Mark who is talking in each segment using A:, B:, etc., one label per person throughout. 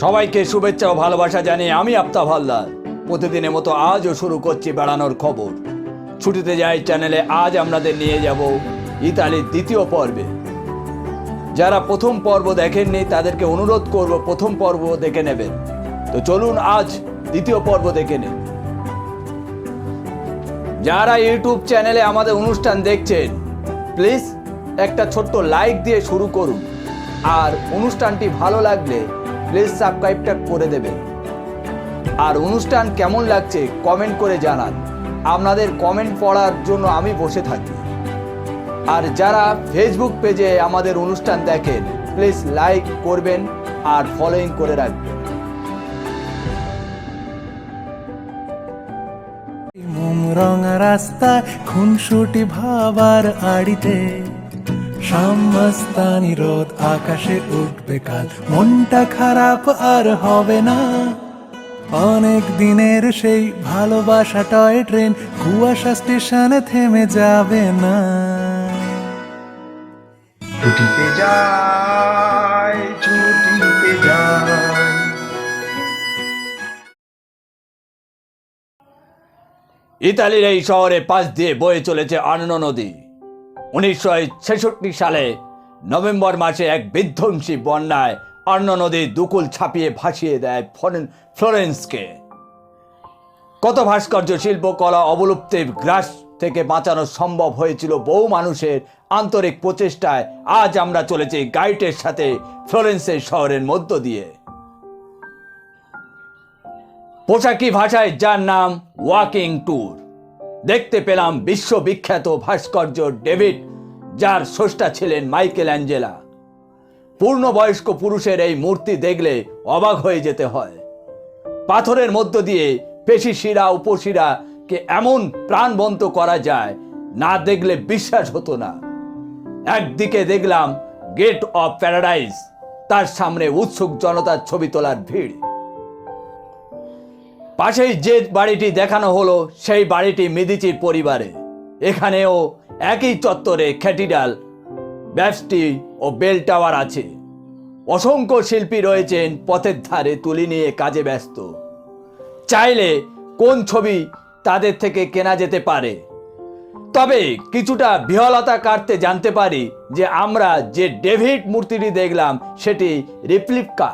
A: সবাইকে শুভেচ্ছা ও ভালোবাসা জানিয়ে আমি আফতাব হালদার প্রতিদিনের মতো আজও শুরু করছি বেড়ানোর খবর। ছুটিতে যাই চ্যানেলে আজ আমাদের নিয়ে যাব ইতালির দ্বিতীয় পর্বে। যারা প্রথম পর্ব দেখেননি তাদেরকে অনুরোধ করব প্রথম পর্ব দেখে নেবেন। তো চলুন আজ দ্বিতীয় পর্ব দেখে নেন। যারা ইউটিউব চ্যানেলে আমাদের অনুষ্ঠান দেখছেন প্লিজ একটা ছোট্ট লাইক দিয়ে শুরু করুন, আর অনুষ্ঠানটি ভালো লাগলে প্লিজ সাবস্ক্রাইবটা করে দেবেন। আর অনুষ্ঠান কেমন লাগছে কমেন্ট করে জানান, আপনাদের কমেন্ট পড়ার জন্য আমি বসে থাকি। আর যারা ফেসবুক পেজে আমাদের অনুষ্ঠান দেখেন প্লিজ লাইক করবেন আর ফলোইং করে রাখবেন।
B: রঙা রাস্তায় খুনসুটি ভাবার আড়িতে সামস্তানি রোদ আকাশে উঠবে কাল, মনটা খারাপ আর হবে না। অনেক দিনের সেই ভালোবাসা টয় ট্রেন কুয়াশা স্টেশনে থেমে যাবে না।
C: ছুটিতে যাই, ছুটিতে যাই।
A: ইতালির এই শহরের পাশ দিয়ে বয়ে চলেছে আর্নো নদী। 1966 সালে নভেম্বর মাসে এক বিধ্বংসী বন্যায় আর্নো নদী দুকুল ছাপিয়ে ভাসিয়ে দেয় ফ্লোরেন্সকে। কত ভাস্কর্য শিল্পকলা অবলুপ্তির গ্রাস থেকে বাঁচানো সম্ভব হয়েছিল বহু মানুষের আন্তরিক প্রচেষ্টায়। আজ আমরা চলেছি গাইডের সাথে ফ্লোরেন্সের শহরের মধ্য দিয়ে। পোশাকি ভাষায় যার নাম ওয়াকিং ট্যুর। দেখতে পেলাম বিশ্ববিখ্যাত ভাস্কর্য ডেভিড, যার স্রষ্টা ছিলেন মাইকেল অ্যাঞ্জেলা। পূর্ণবয়স্ক পুরুষের এই মূর্তি দেখলে অবাক হয়ে যেতে হয়। পাথরের মধ্য দিয়ে পেশি শিরা উপশিরাকে এমন প্রাণবন্ত করা যায়, না দেখলে বিশ্বাস হতো না। একদিকে দেখলাম গেট অফ প্যারাডাইস, তার সামনে উৎসুক জনতার ছবি তোলার ভিড়। পাশেই যে বাড়িটি দেখানো হলো সেই বাড়িটি মেদিচির পরিবারে। এখানেও একই চত্বরে ক্যাথিড্রাল, ব্যাপটি ও বেল টাওয়ার আছে। অসংখ্য শিল্পী রয়েছেন পথের ধারে তুলি নিয়ে কাজে ব্যস্ত। চাইলে কোন ছবি তাদের থেকে কেনা যেতে পারে। তবে কিছুটা বিহ্বলতা কাটতে জানতে পারি যে আমরা যে ডেভিড মূর্তিটি দেখলাম সেটি রেপ্লিকা।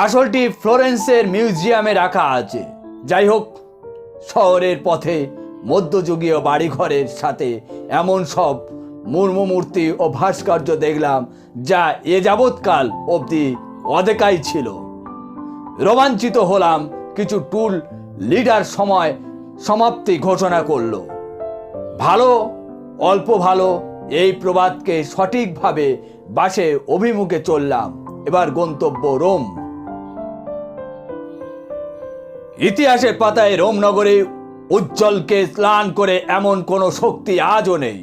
A: আসলটি ফ্লোরেন্সের মিউজিয়ামে রাখা আছে। যাই হোক, শহরের পথে মধ্যযুগীয় বাড়িঘরের সাথে এমন সব মূর্তি ও ভাস্কর্য দেখলাম যা এ যাবৎকাল অবধি অদেখাই ছিল। রোমাঞ্চিত হলাম। কিছু ট্যুর লিডার সময় সমাপ্তি ঘোষণা করলো। ভালো অল্প ভালো এই প্রবাদকে সঠিকভাবে বাসে অভিমুখে চললাম। এবার গন্তব্য রোম। ইতিহাসের পাতায় রোম নগরে উজ্জ্বলকে স্নান করে এমন কোনো শক্তি আজও নেই।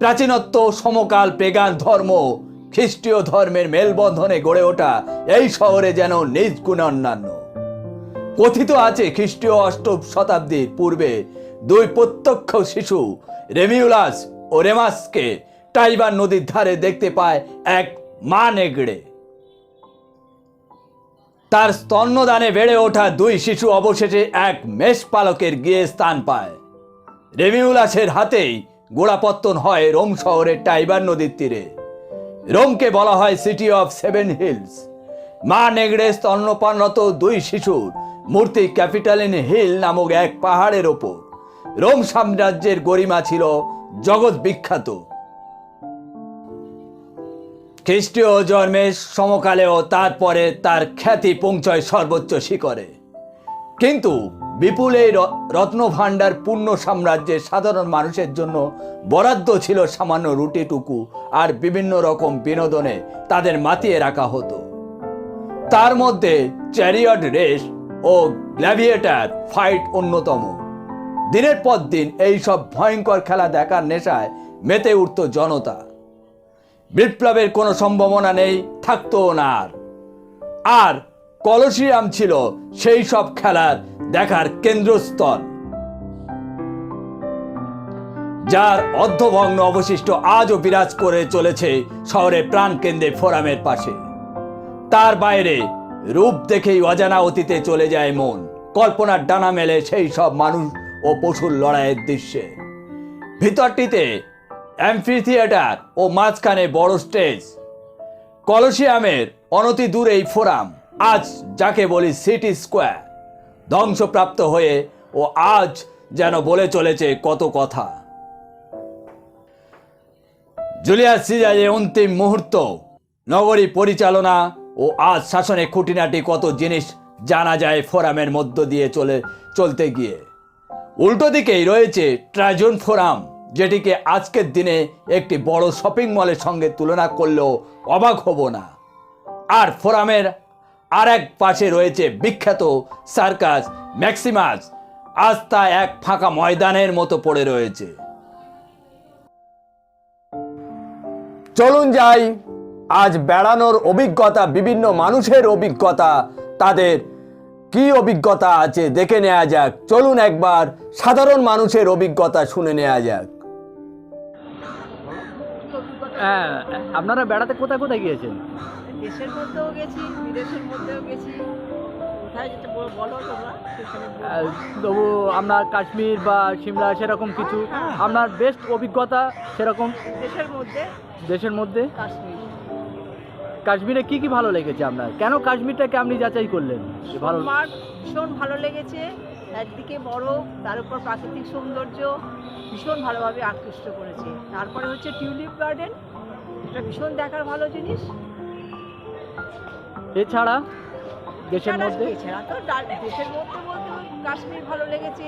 A: প্রাচীনত্ব, সমকাল, পেগান ধর্ম, খ্রিস্টীয় ধর্মের মেলবন্ধনে গড়ে ওঠা এই শহরে যেন নিজ গুণে অন্যান্য। কথিত আছে খ্রিস্টীয় 8ম শতাব্দীর পূর্বে দুই প্রত্যক্ষ শিশু রেমিউলাস ও রেমাসকে টাইবার নদীর ধারে দেখতে পায় এক মা নেগড়ে। তার স্তন্যদানে বেড়ে ওঠা দুই শিশু অবশেষে এক মেষপালকের গিয়ে স্থান পায়। রেমিউলাসের হাতেই গোড়াপত্তন হয় রোম শহরের টাইবার নদীর তীরে। রোমকে বলা হয় সিটি অফ 7 হিলস। মা নেগড়ে স্তন্যপানরত দুই শিশুর মূর্তি ক্যাপিটালিন হিল নামক এক পাহাড়ের ওপর। রোম সাম্রাজ্যের গরিমা ছিল জগৎ বিখ্যাত। খ্রিস্টীয় জন্মের সমকালেও তারপরে তার খ্যাতি পৌঁছয় সর্বোচ্চ শিখরে। কিন্তু বিপুল এই রত্নভাণ্ডার পূর্ণ সাম্রাজ্যের সাধারণ মানুষের জন্য বরাদ্দ ছিল সামান্য রুটিটুকু, আর বিভিন্ন রকম বিনোদনে তাদের মাতিয়ে রাখা হতো। তার মধ্যে চ্যারিয়ট রেস ও গ্ল্যাডিয়েটর ফাইট অন্যতম। দিনের পর দিন এই সব ভয়ঙ্কর খেলা দেখার নেশায় মেতে উঠত জনতা। বিপ্লবের কোনো সম্ভাবনা নেই, থাকতো না। আর কলোসিয়াম ছিল সেই সব খেলার দেখার কেন্দ্রস্থল। যার অর্ধভগ্ন অবশিষ্ট আজও বিরাজ করে চলেছে শহরের প্রাণকেন্দ্রে ফোরামের পাশে। তার বাইরে রূপ দেখেই অজানা অতীতে চলে যায় মন, কল্পনার ডানা মেলে সেই সব মানুষ ও পশুর লড়াইয়ের দৃশ্যে। ভিতরটিতে অ্যাম্ফি থিয়েটার ও মাঝখানে বড় স্টেজ, কলোসিয়ামের অনতি দূরেই ফোরাম, আজ যাকে বলি সিটি স্কোয়ার, ধ্বংসপ্রাপ্ত হয়ে ও আজ যেন বলে চলেছে কত কথা। জুলিয়াস সিজারের অন্তিম মুহূর্ত, নগরী পরিচালনা ও আজ শাসনে খুঁটিনাটি কত জিনিস জানা যায় ফোরামের মধ্য দিয়ে চলতে গিয়ে। উল্টো দিকেই রয়েছে ট্রাজন ফোরাম, যেটিকে আজকের দিনে একটি বড় শপিং মলের সঙ্গে তুলনা করলেও অবাক হব না। আর ফোরামের আর এক পাশে রয়েছে বিখ্যাত সার্কাস ম্যাক্সিমাস, আজ তা এক ফাঁকা ময়দানের মতো পড়ে রয়েছে। চলুন যাই আজ বেড়ানোর অভিজ্ঞতা, বিভিন্ন মানুষের অভিজ্ঞতা, তাদের কি অভিজ্ঞতা আছে দেখে নেওয়া যাক। চলুন একবার সাধারণ মানুষের অভিজ্ঞতা শুনে নেওয়া যাক।
D: হ্যাঁ, আপনারা বেড়াতে কোথায় কোথায় গিয়েছেন?
E: দেশের মধ্যেও গেছি, বিদেশের মধ্যেও গেছি। কোথায় যেতে বলো তোমরা সেখানে বলবো।
D: তবু আপনার কাশ্মীর বা সিমলা সেরকম কিছু আপনার বেস্ট অভিজ্ঞতা সেরকম
E: দেশের মধ্যে
D: দেশের মধ্যে? কাশ্মীরে কি কি ভালো লেগেছে আপনার? কেন কাশ্মীরটাকে আপনি যাচাই করলেন? ভালো
E: আমার ভীষণ ভালো লেগেছে। একদিকে বরফ, তার উপর প্রাকৃতিক সৌন্দর্য ভীষণ ভালোভাবে আকৃষ্ট করেছে। তারপরে হচ্ছে টিউলিপ গার্ডেন, এটা ভীষণ দেখার ভালো জিনিস।
D: এছাড়া দেশের মধ্যে?
E: এছাড়া তো দেশের মধ্যে বলতে ওই কাশ্মীর ভালো লেগেছে,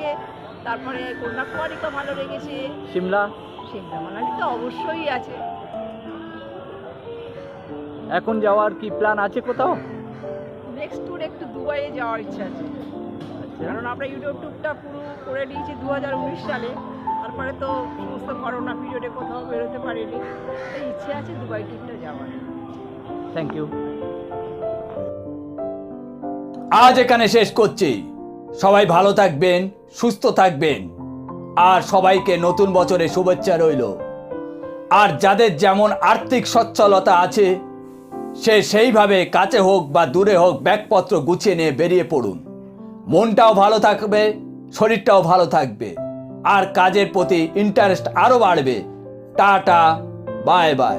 E: তারপরে কন্যাকুমারীটা ভালো লেগেছে,
D: সিমলা
E: মানালি তো অবশ্যই আছে।
D: এখন যাওয়ার কি প্ল্যান আছে কোথাও?
E: নেক্সট ট্যুর একটু দুবাইয়ে যাওয়ার ইচ্ছা আছে, কারণ আমরা ইউটিউব ট্যুরটা পুরো করে নিয়েছি 2019 সালে। তারপরে তো সমস্ত করোনা পিরিয়ডে কোথাও বেরোতে পারিনি, তাই ইচ্ছে আছে দুবাই ট্যুরটা যাওয়ার।
D: Thank you.
A: আজ এখানে শেষ করছি। সবাই ভালো থাকবেন, সুস্থ থাকবেন, আর সবাইকে নতুন বছরে শুভেচ্ছা রইল। আর যাদের যেমন আর্থিক সচ্ছলতা আছে, সে সেইভাবে কাছে হোক বা দূরে হোক ব্যাগপত্র গুছিয়ে নিয়ে বেরিয়ে পড়ুন। মনটাও ভালো থাকবে, শরীরটাও ভালো থাকবে, আর কাজের প্রতি ইন্টারেস্ট আরও বাড়বে। Tata, bye bye.